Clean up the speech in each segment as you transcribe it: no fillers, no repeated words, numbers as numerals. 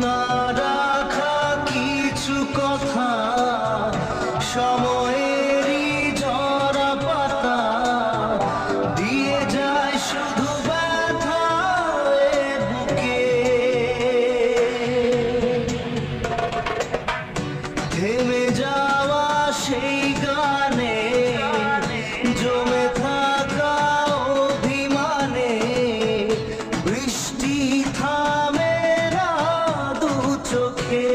না রাখা কিছু কথা সময়েরই ঝরা পাতা দিয়ে যায় শুধু ব্যথা বুকে থেমে যাওয়া সেই গানে জমে থাকা অভিমানে বৃষ্টি থামে চোখে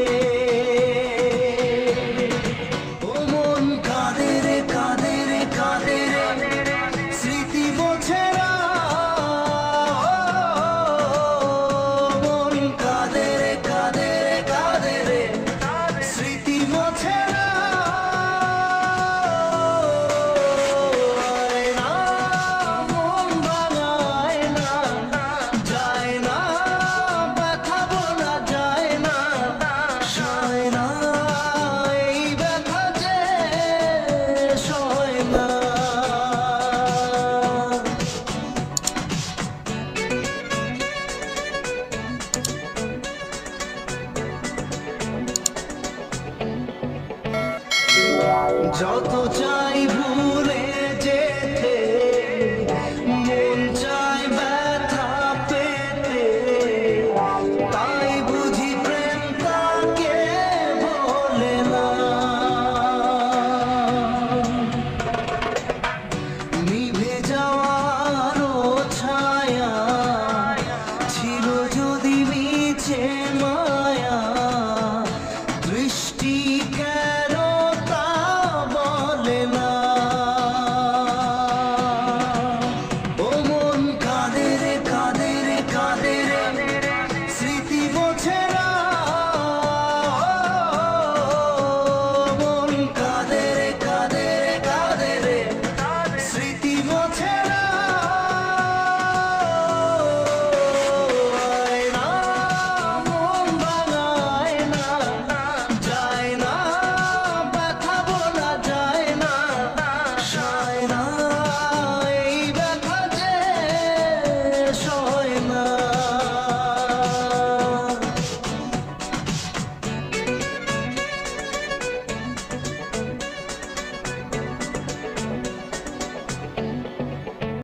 ও মন কাঁদে রে কাঁদে রে কাঁদে রে স্মৃতি বোঝে না মন কাঁদে রে কাঁদে রে কাঁদে রে স্মৃতি বোঝে না মন ভাঙায় না যায় না ব্যথা বলা যায় না যত চাই ভুল